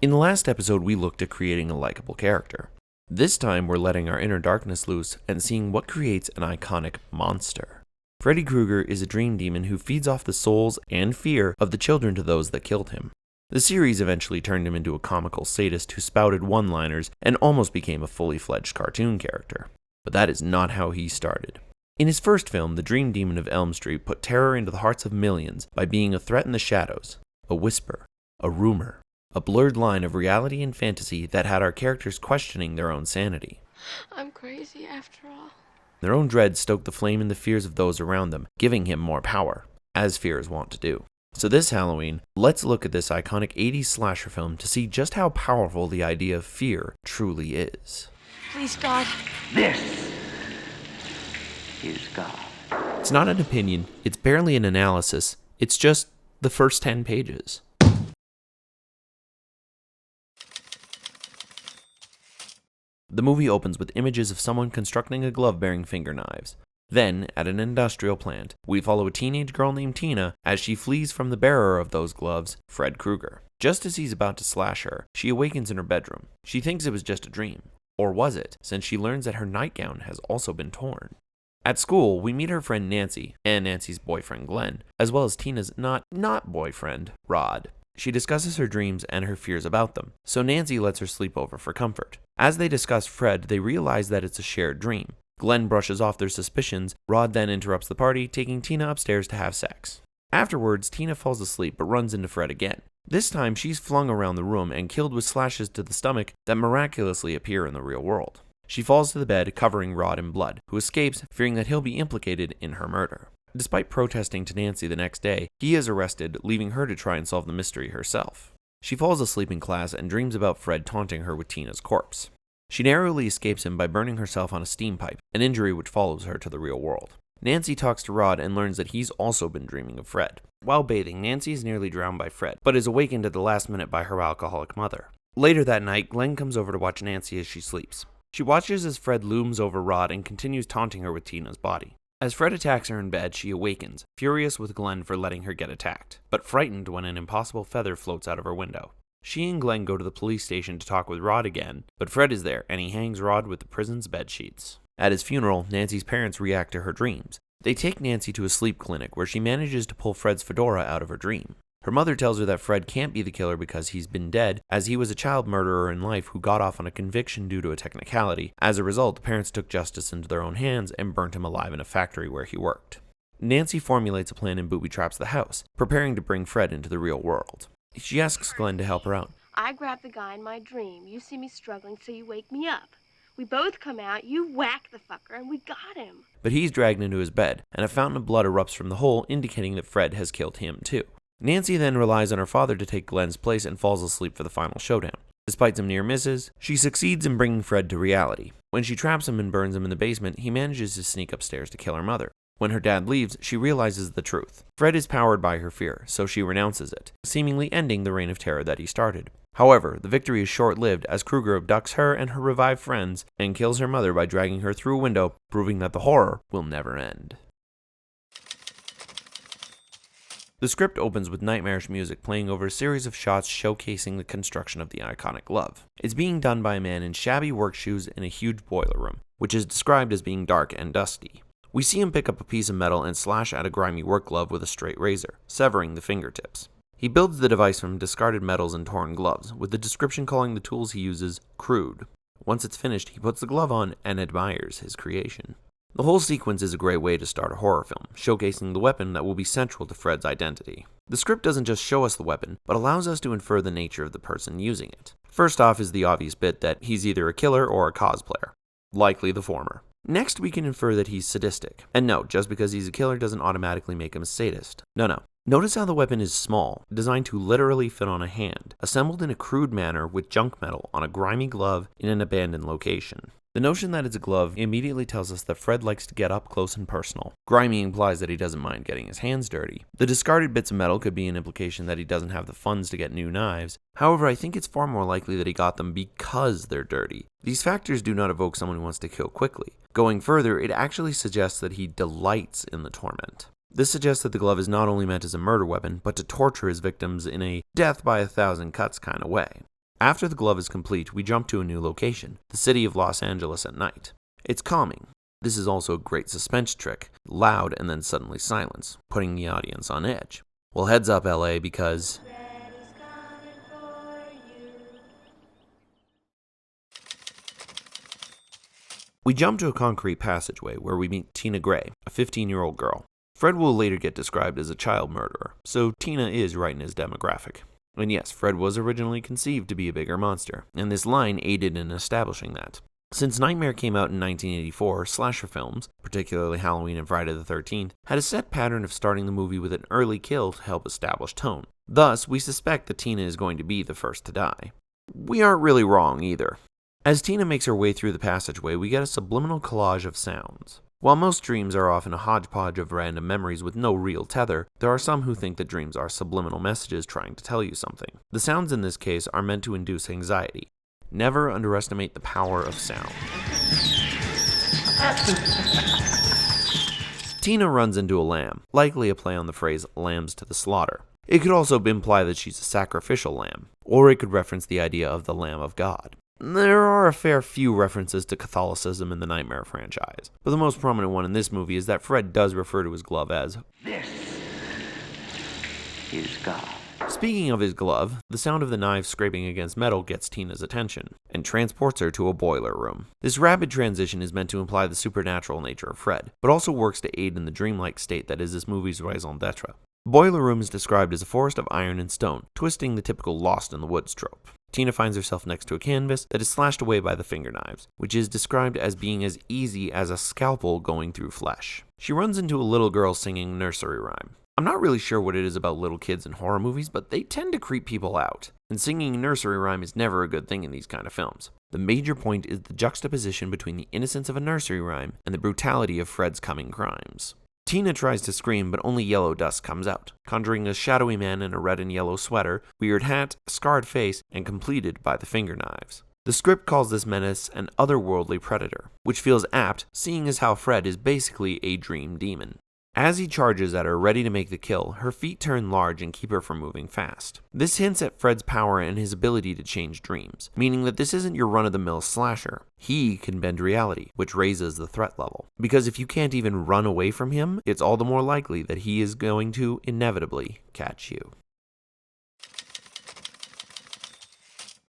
In the last episode, we looked at creating a likable character. This time, we're letting our inner darkness loose and seeing what creates an iconic monster. Freddy Krueger is a dream demon who feeds off the souls and fear of the children to those that killed him. The series eventually turned him into a comical sadist who spouted one-liners and almost became a fully fledged cartoon character. But that is not how he started. In his first film, the Dream Demon of Elm Street put terror into the hearts of millions by being a threat in the shadows, a whisper, a rumor, a blurred line of reality and fantasy that had our characters questioning their own sanity. I'm crazy after all. Their own dread stoked the flame in the fears of those around them, giving him more power, as fear is wont to do. So this Halloween, let's look at this iconic 80s slasher film to see just how powerful the idea of fear truly is. Please, God. This is God. It's not an opinion, it's barely an analysis, it's just the first 10 pages. The movie opens with images of someone constructing a glove bearing finger knives. Then, at an industrial plant, we follow a teenage girl named Tina as she flees from the bearer of those gloves, Fred Krueger. Just as he's about to slash her, she awakens in her bedroom. She thinks it was just a dream. Or was it, since she learns that her nightgown has also been torn. At school, we meet her friend Nancy, and Nancy's boyfriend Glenn, as well as Tina's not boyfriend, Rod. She discusses her dreams and her fears about them, so Nancy lets her sleep over for comfort. As they discuss Fred, they realize that it's a shared dream. Glenn brushes off their suspicions. Rod then interrupts the party, taking Tina upstairs to have sex. Afterwards, Tina falls asleep but runs into Fred again. This time, she's flung around the room and killed with slashes to the stomach that miraculously appear in the real world. She falls to the bed, covering Rod in blood, who escapes, fearing that he'll be implicated in her murder. Despite protesting to Nancy the next day, he is arrested, leaving her to try and solve the mystery herself. She falls asleep in class and dreams about Fred taunting her with Tina's corpse. She narrowly escapes him by burning herself on a steam pipe, an injury which follows her to the real world. Nancy talks to Rod and learns that he's also been dreaming of Fred. While bathing, Nancy is nearly drowned by Fred, but is awakened at the last minute by her alcoholic mother. Later that night, Glenn comes over to watch Nancy as she sleeps. She watches as Fred looms over Rod and continues taunting her with Tina's body. As Fred attacks her in bed, she awakens, furious with Glenn for letting her get attacked, but frightened when an impossible feather floats out of her window. She and Glenn go to the police station to talk with Rod again, but Fred is there and he hangs Rod with the prison's bed sheets. At his funeral, Nancy's parents react to her dreams. They take Nancy to a sleep clinic where she manages to pull Fred's fedora out of her dream. Her mother tells her that Fred can't be the killer because he's been dead, as he was a child murderer in life who got off on a conviction due to a technicality. As a result, the parents took justice into their own hands and burnt him alive in a factory where he worked. Nancy formulates a plan and booby traps the house, preparing to bring Fred into the real world. She asks Glenn to help her out. I grabbed the guy in my dream. You see me struggling, so you wake me up. We both come out, you whack the fucker, and we got him. But he's dragged into his bed, and a fountain of blood erupts from the hole, indicating that Fred has killed him too. Nancy then relies on her father to take Glenn's place and falls asleep for the final showdown. Despite some near misses, she succeeds in bringing Fred to reality. When she traps him and burns him in the basement, he manages to sneak upstairs to kill her mother. When her dad leaves, she realizes the truth. Fred is powered by her fear, so she renounces it, seemingly ending the reign of terror that he started. However, the victory is short-lived as Krueger abducts her and her revived friends and kills her mother by dragging her through a window, proving that the horror will never end. The script opens with nightmarish music playing over a series of shots showcasing the construction of the iconic glove. It's being done by a man in shabby work shoes in a huge boiler room, which is described as being dark and dusty. We see him pick up a piece of metal and slash at a grimy work glove with a straight razor, severing the fingertips. He builds the device from discarded metals and torn gloves, with the description calling the tools he uses crude. Once it's finished, he puts the glove on and admires his creation. The whole sequence is a great way to start a horror film, showcasing the weapon that will be central to Fred's identity. The script doesn't just show us the weapon, but allows us to infer the nature of the person using it. First off is the obvious bit that he's either a killer or a cosplayer. Likely the former. Next, we can infer that he's sadistic. And no, just because he's a killer doesn't automatically make him a sadist. No. Notice how the weapon is small, designed to literally fit on a hand, assembled in a crude manner with junk metal on a grimy glove in an abandoned location. The notion that it's a glove immediately tells us that Fred likes to get up close and personal. Grimy implies that he doesn't mind getting his hands dirty. The discarded bits of metal could be an implication that he doesn't have the funds to get new knives. However, I think it's far more likely that he got them because they're dirty. These factors do not evoke someone who wants to kill quickly. Going further, it actually suggests that he delights in the torment. This suggests that the glove is not only meant as a murder weapon, but to torture his victims in a death by 1,000 cuts kind of way. After the glove is complete, we jump to a new location, the city of Los Angeles at night. It's calming. This is also a great suspense trick, loud and then suddenly silence, putting the audience on edge. Well, heads up LA, because Freddy's coming for you. we jump to a concrete passageway where we meet Tina Gray, a 15-year-old girl. Fred will later get described as a child murderer, so Tina is right in his demographic. And yes, Fred was originally conceived to be a bigger monster, and this line aided in establishing that. Since Nightmare came out in 1984, slasher films, particularly Halloween and Friday the 13th, had a set pattern of starting the movie with an early kill to help establish tone. Thus, we suspect that Tina is going to be the first to die. We aren't really wrong either. As Tina makes her way through the passageway, we get a subliminal collage of sounds. While most dreams are often a hodgepodge of random memories with no real tether, there are some who think that dreams are subliminal messages trying to tell you something. The sounds in this case are meant to induce anxiety. Never underestimate the power of sound. Tina runs into a lamb, likely a play on the phrase lambs to the slaughter. It could also imply that she's a sacrificial lamb, or it could reference the idea of the Lamb of God. There are a fair few references to Catholicism in the Nightmare franchise, but the most prominent one in this movie is that Fred does refer to his glove as This is God. Speaking of his glove, the sound of the knife scraping against metal gets Tina's attention, and transports her to a boiler room. This rapid transition is meant to imply the supernatural nature of Fred, but also works to aid in the dreamlike state that is this movie's raison d'etre. The boiler room is described as a forest of iron and stone, twisting the typical Lost in the Woods trope. Tina finds herself next to a canvas that is slashed away by the finger knives, which is described as being as easy as a scalpel going through flesh. She runs into a little girl singing a nursery rhyme. I'm not really sure what it is about little kids in horror movies, but they tend to creep people out. And singing a nursery rhyme is never a good thing in these kind of films. The major point is the juxtaposition between the innocence of a nursery rhyme and the brutality of Fred's coming crimes. Tina tries to scream, but only yellow dust comes out, conjuring a shadowy man in a red and yellow sweater, weird hat, scarred face, and completed by the finger knives. The script calls this menace an otherworldly predator, which feels apt, seeing as how Fred is basically a dream demon. As he charges at her, ready to make the kill, her feet turn large and keep her from moving fast. This hints at Fred's power and his ability to change dreams, meaning that this isn't your run-of-the-mill slasher. He can bend reality, which raises the threat level. Because if you can't even run away from him, it's all the more likely that he is going to inevitably catch you.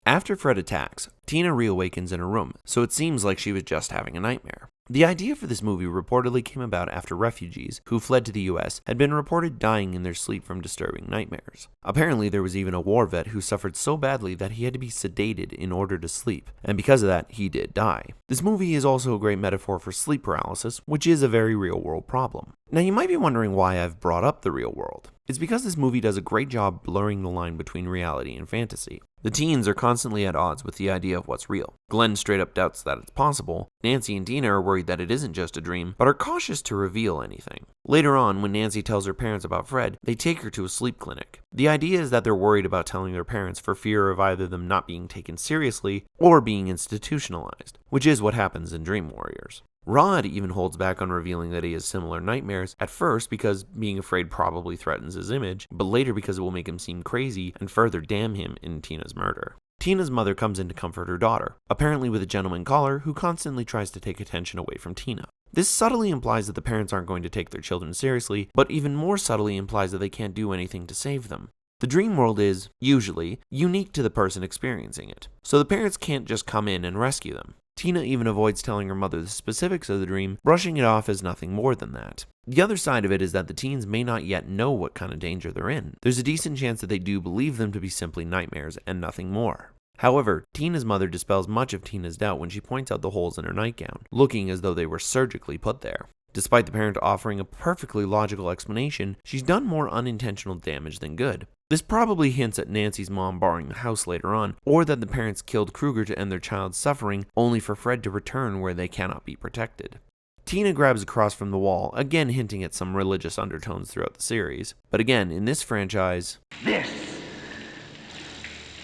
After Fred attacks, Tina reawakens in her room, so it seems like she was just having a nightmare. The idea for this movie reportedly came about after refugees who fled to the US had been reported dying in their sleep from disturbing nightmares. Apparently, there was even a war vet who suffered so badly that he had to be sedated in order to sleep, and because of that, he did die. This movie is also a great metaphor for sleep paralysis, which is a very real-world problem. Now, you might be wondering why I've brought up the real world. It's because this movie does a great job blurring the line between reality and fantasy. The teens are constantly at odds with the idea of what's real. Glenn straight up doubts that it's possible. Nancy and Tina are worried that it isn't just a dream, but are cautious to reveal anything. Later on, when Nancy tells her parents about Fred, they take her to a sleep clinic. The idea is that they're worried about telling their parents for fear of either them not being taken seriously or being institutionalized, which is what happens in Dream Warriors. Rod even holds back on revealing that he has similar nightmares, at first because being afraid probably threatens his image, but later because it will make him seem crazy and further damn him in Tina's murder. Tina's mother comes in to comfort her daughter, apparently with a gentleman caller who constantly tries to take attention away from Tina. This subtly implies that the parents aren't going to take their children seriously, but even more subtly implies that they can't do anything to save them. The dream world is, usually, unique to the person experiencing it, so the parents can't just come in and rescue them. Tina even avoids telling her mother the specifics of the dream, brushing it off as nothing more than that. The other side of it is that the teens may not yet know what kind of danger they're in. There's a decent chance that they do believe them to be simply nightmares and nothing more. However, Tina's mother dispels much of Tina's doubt when she points out the holes in her nightgown, looking as though they were surgically put there. Despite the parent offering a perfectly logical explanation, she's done more unintentional damage than good. This probably hints at Nancy's mom borrowing the house later on, or that the parents killed Kruger to end their child's suffering, only for Fred to return where they cannot be protected. Tina grabs across from the wall, again hinting at some religious undertones throughout the series. But again, in this franchise, This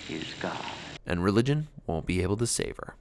is God. And religion won't be able to save her.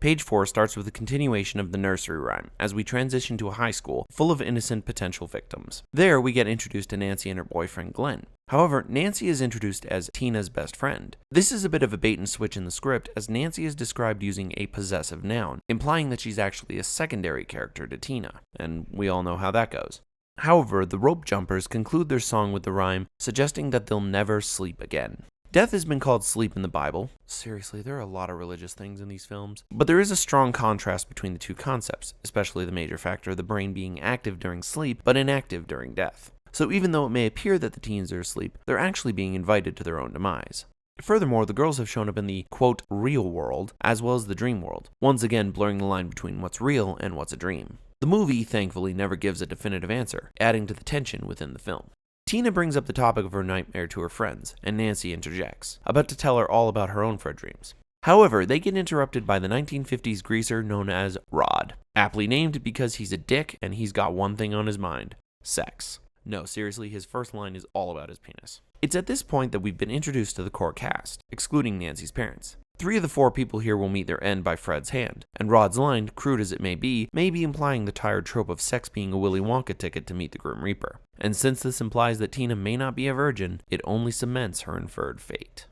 Page 4 starts with a continuation of the nursery rhyme as we transition to a high school full of innocent potential victims. There, we get introduced to Nancy and her boyfriend Glenn. However, Nancy is introduced as Tina's best friend. This is a bit of a bait and switch in the script, as Nancy is described using a possessive noun, implying that she's actually a secondary character to Tina, and we all know how that goes. However, the Rope Jumpers conclude their song with the rhyme, suggesting that they'll never sleep again. Death has been called sleep in the Bible. Seriously, there are a lot of religious things in these films. But there is a strong contrast between the two concepts, especially the major factor of the brain being active during sleep, but inactive during death. So even though it may appear that the teens are asleep, they're actually being invited to their own demise. Furthermore, the girls have shown up in the, quote, real world, as well as the dream world, once again blurring the line between what's real and what's a dream. The movie, thankfully, never gives a definitive answer, adding to the tension within the film. Tina brings up the topic of her nightmare to her friends, and Nancy interjects, about to tell her all about her own Fred dreams. However, they get interrupted by the 1950s greaser known as Rod, aptly named because he's a dick and he's got one thing on his mind: sex. No, seriously, his first line is all about his penis. It's at this point that we've been introduced to the core cast, excluding Nancy's parents. 3 of the 4 people here will meet their end by Fred's hand, and Rod's line, crude as it may be implying the tired trope of sex being a Willy Wonka ticket to meet the Grim Reaper. And since this implies that Tina may not be a virgin, it only cements her inferred fate.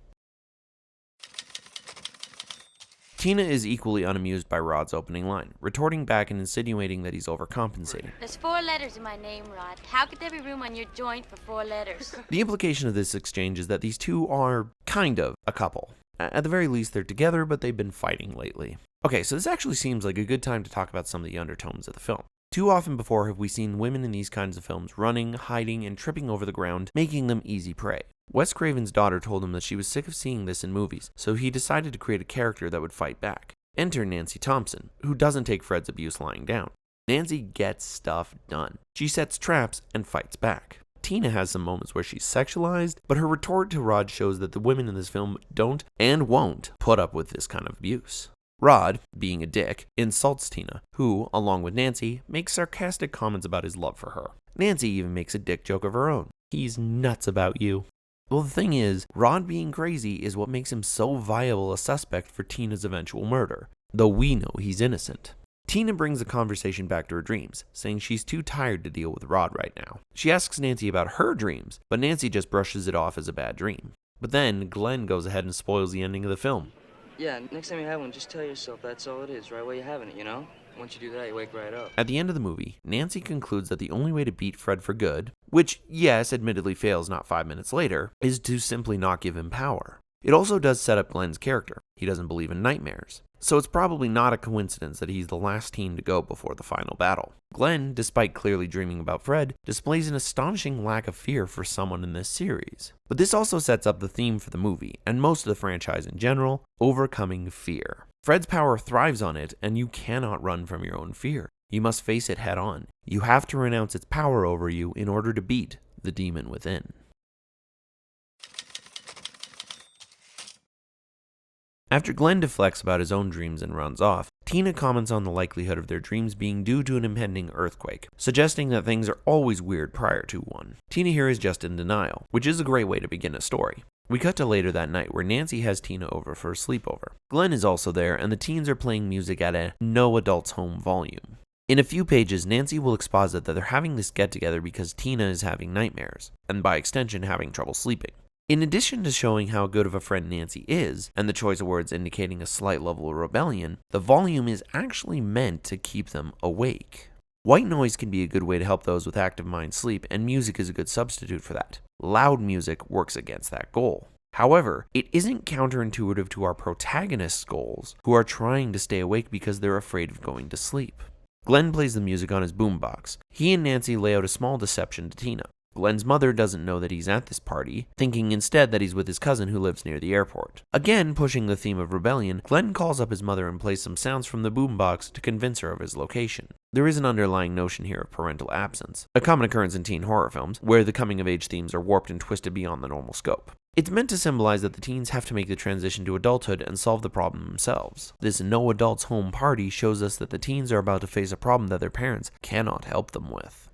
Tina is equally unamused by Rod's opening line, retorting back and insinuating that he's overcompensating. There's 4 letters in my name, Rod. How could there be room on your joint for 4 letters? The implication of this exchange is that these two are kind of a couple. At the very least, they're together, but they've been fighting lately. Okay, so this actually seems like a good time to talk about some of the undertones of the film. Too often before have we seen women in these kinds of films running, hiding, and tripping over the ground, making them easy prey. Wes Craven's daughter told him that she was sick of seeing this in movies, so he decided to create a character that would fight back. Enter Nancy Thompson, who doesn't take Fred's abuse lying down. Nancy gets stuff done. She sets traps and fights back. Tina has some moments where she's sexualized, but her retort to Rod shows that the women in this film don't and won't put up with this kind of abuse. Rod, being a dick, insults Tina, who, along with Nancy, makes sarcastic comments about his love for her. Nancy even makes a dick joke of her own. He's nuts about you. Well, the thing is, Rod being crazy is what makes him so viable a suspect for Tina's eventual murder, though we know he's innocent. Tina brings the conversation back to her dreams, saying she's too tired to deal with Rod right now. She asks Nancy about her dreams, but Nancy just brushes it off as a bad dream. But then Glenn goes ahead and spoils the ending of the film. Yeah, next time you have one, just tell yourself that's all it is, right where you're having it, you know? Once you do that, you wake right up. At the end of the movie, Nancy concludes that the only way to beat Fred for good, which, yes, admittedly fails not 5 minutes later, is to simply not give him power. It also does set up Glenn's character. He doesn't believe in nightmares. So it's probably not a coincidence that he's the last teen to go before the final battle. Glenn, despite clearly dreaming about Fred, displays an astonishing lack of fear for someone in this series. But this also sets up the theme for the movie, and most of the franchise in general, overcoming fear. Fred's power thrives on it, and you cannot run from your own fear. You must face it head on. You have to renounce its power over you in order to beat the demon within. After Glenn deflects about his own dreams and runs off, Tina comments on the likelihood of their dreams being due to an impending earthquake, suggesting that things are always weird prior to one. Tina here is just in denial, which is a great way to begin a story. We cut to later that night where Nancy has Tina over for a sleepover. Glenn is also there, and the teens are playing music at a no adults home volume. In a few pages, Nancy will exposit that they're having this get-together because Tina is having nightmares, and by extension having trouble sleeping. In addition to showing how good of a friend Nancy is, and the choice of words indicating a slight level of rebellion, the volume is actually meant to keep them awake. White noise can be a good way to help those with active mind sleep, and music is a good substitute for that. Loud music works against that goal. However, it isn't counterintuitive to our protagonists' goals, who are trying to stay awake because they're afraid of going to sleep. Glenn plays the music on his boombox. He and Nancy lay out a small deception to Tina. Glenn's mother doesn't know that he's at this party, thinking instead that he's with his cousin who lives near the airport. Again, pushing the theme of rebellion, Glenn calls up his mother and plays some sounds from the boombox to convince her of his location. There is an underlying notion here of parental absence, a common occurrence in teen horror films, where the coming-of-age themes are warped and twisted beyond the normal scope. It's meant to symbolize that the teens have to make the transition to adulthood and solve the problem themselves. This no adults home party shows us that the teens are about to face a problem that their parents cannot help them with.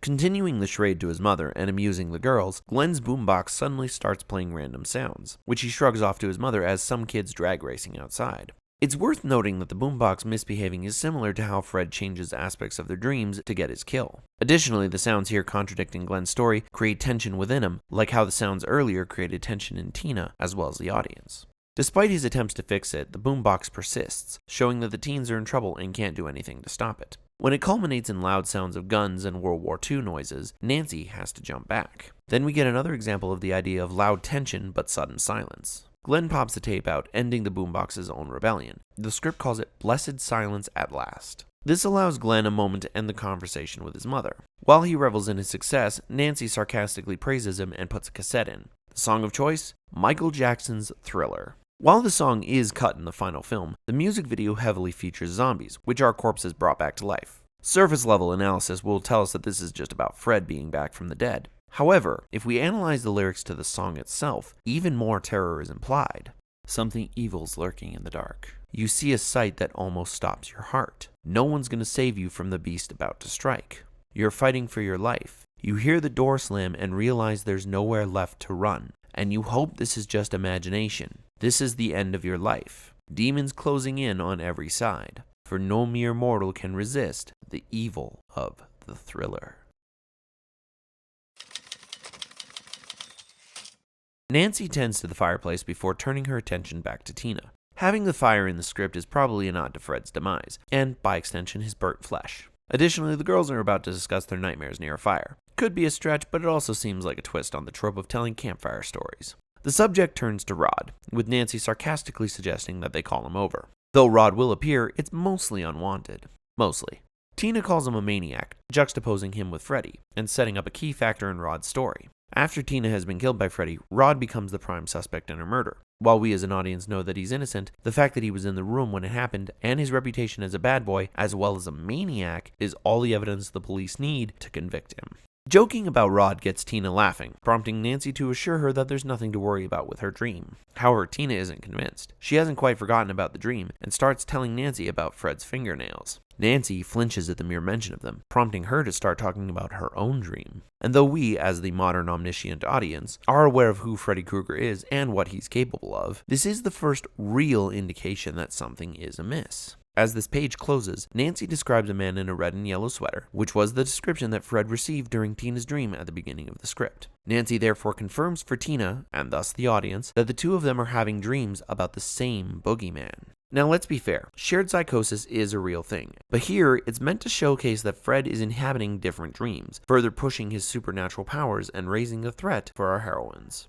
Continuing the charade to his mother and amusing the girls, Glenn's boombox suddenly starts playing random sounds, which he shrugs off to his mother as some kids drag racing outside. It's worth noting that the boombox misbehaving is similar to how Fred changes aspects of their dreams to get his kill. Additionally, the sounds here contradicting Glenn's story create tension within him, like how the sounds earlier created tension in Tina as well as the audience. Despite his attempts to fix it, the boombox persists, showing that the teens are in trouble and can't do anything to stop it. When it culminates in loud sounds of guns and World War II noises, Nancy has to jump back. Then we get another example of the idea of loud tension but sudden silence. Glenn pops the tape out, ending the boombox's own rebellion. The script calls it Blessed Silence at Last. This allows Glenn a moment to end the conversation with his mother. While he revels in his success, Nancy sarcastically praises him and puts a cassette in. The song of choice? Michael Jackson's Thriller. While the song is cut in the final film, the music video heavily features zombies, which are corpses brought back to life. Surface level analysis will tell us that this is just about Fred being back from the dead. However, if we analyze the lyrics to the song itself, even more terror is implied. Something evil's lurking in the dark. You see a sight that almost stops your heart. No one's gonna save you from the beast about to strike. You're fighting for your life. You hear the door slam and realize there's nowhere left to run. And you hope this is just imagination. This is the end of your life. Demons closing in on every side. For no mere mortal can resist the evil of the thriller. Nancy tends to the fireplace before turning her attention back to Tina. Having the fire in the script is probably a nod to Fred's demise, and by extension his burnt flesh. Additionally, the girls are about to discuss their nightmares near a fire. Could be a stretch, but it also seems like a twist on the trope of telling campfire stories. The subject turns to Rod, with Nancy sarcastically suggesting that they call him over. Though Rod will appear, it's mostly unwanted. Mostly. Tina calls him a maniac, juxtaposing him with Freddy, and setting up a key factor in Rod's story. After Tina has been killed by Freddy, Rod becomes the prime suspect in her murder. While we as an audience know that he's innocent, the fact that he was in the room when it happened, and his reputation as a bad boy, as well as a maniac, is all the evidence the police need to convict him. Joking about Rod gets Tina laughing, prompting Nancy to assure her that there's nothing to worry about with her dream. However, Tina isn't convinced. She hasn't quite forgotten about the dream, and starts telling Nancy about Fred's fingernails. Nancy flinches at the mere mention of them, prompting her to start talking about her own dream. And though we, as the modern omniscient audience, are aware of who Freddy Krueger is and what he's capable of, this is the first real indication that something is amiss. As this page closes, Nancy describes a man in a red and yellow sweater, which was the description that Fred received during Tina's dream at the beginning of the script. Nancy therefore confirms for Tina, and thus the audience, that the two of them are having dreams about the same boogeyman. Now let's be fair, shared psychosis is a real thing, but here it's meant to showcase that Fred is inhabiting different dreams, further pushing his supernatural powers and raising the threat for our heroines.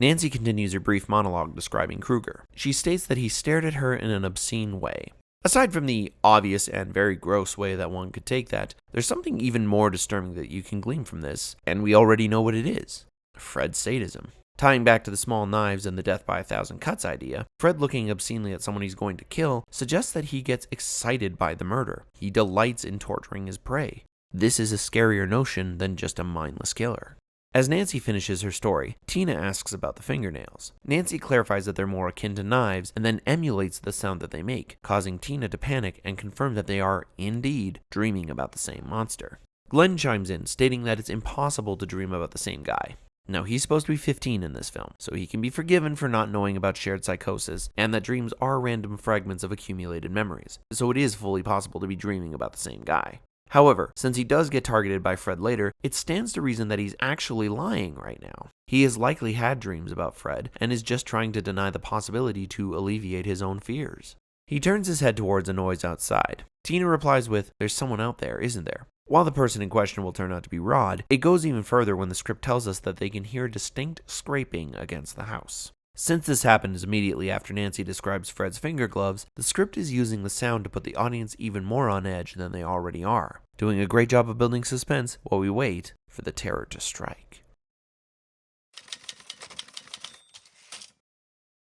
Nancy continues her brief monologue describing Krueger. She states that he stared at her in an obscene way. Aside from the obvious and very gross way that one could take that, there's something even more disturbing that you can glean from this, and we already know what it is. Fred's sadism. Tying back to the small knives and the death by 1,000 cuts idea, Fred looking obscenely at someone he's going to kill suggests that he gets excited by the murder. He delights in torturing his prey. This is a scarier notion than just a mindless killer. As Nancy finishes her story, Tina asks about the fingernails. Nancy clarifies that they're more akin to knives and then emulates the sound that they make, causing Tina to panic and confirm that they are, indeed, dreaming about the same monster. Glenn chimes in, stating that it's impossible to dream about the same guy. Now, he's supposed to be 15 in this film, so he can be forgiven for not knowing about shared psychosis, and that dreams are random fragments of accumulated memories, so it is fully possible to be dreaming about the same guy. However, since he does get targeted by Fred later, it stands to reason that he's actually lying right now. He has likely had dreams about Fred, and is just trying to deny the possibility to alleviate his own fears. He turns his head towards a noise outside. Tina replies with, "There's someone out there, isn't there?" While the person in question will turn out to be Rod, it goes even further when the script tells us that they can hear distinct scraping against the house. Since this happens immediately after Nancy describes Fred's finger gloves, the script is using the sound to put the audience even more on edge than they already are, doing a great job of building suspense while we wait for the terror to strike.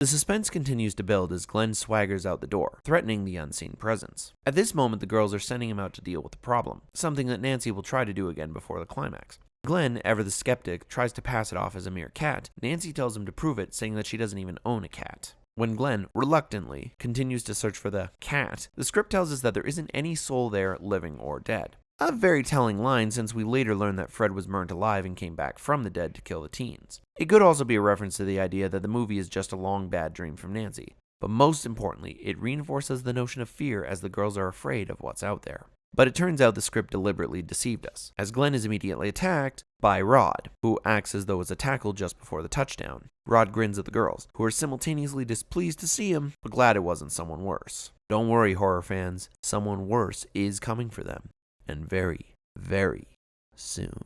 The suspense continues to build as Glenn swaggers out the door, threatening the unseen presence. At this moment, the girls are sending him out to deal with the problem, something that Nancy will try to do again before the climax. Glenn, ever the skeptic, tries to pass it off as a mere cat. Nancy tells him to prove it, saying that she doesn't even own a cat. When Glenn, reluctantly, continues to search for the cat, the script tells us that there isn't any soul there, living or dead. A very telling line, since we later learn that Fred was burned alive and came back from the dead to kill the teens. It could also be a reference to the idea that the movie is just a long bad dream from Nancy. But most importantly, it reinforces the notion of fear as the girls are afraid of what's out there. But it turns out the script deliberately deceived us, as Glenn is immediately attacked by Rod, who acts as though it's a tackle just before the touchdown. Rod grins at the girls, who are simultaneously displeased to see him, but glad it wasn't someone worse. Don't worry, horror fans, someone worse is coming for them. And very, very soon.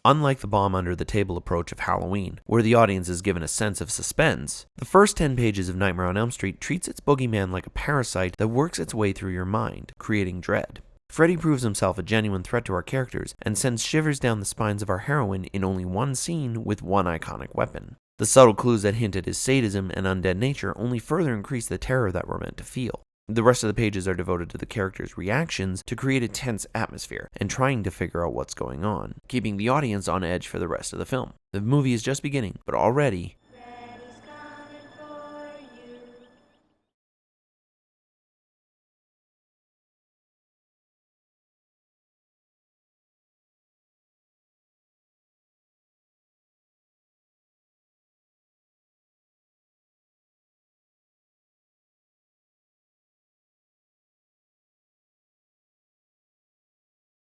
Unlike the bomb under the table approach of Halloween, where the audience is given a sense of suspense, the first 10 pages of Nightmare on Elm Street treats its boogeyman like a parasite that works its way through your mind, creating dread. Freddy proves himself a genuine threat to our characters and sends shivers down the spines of our heroine in only one scene with one iconic weapon. The subtle clues that hint at his sadism and undead nature only further increase the terror that we're meant to feel. The rest of the pages are devoted to the characters' reactions to create a tense atmosphere and trying to figure out what's going on, keeping the audience on edge for the rest of the film. The movie is just beginning, but already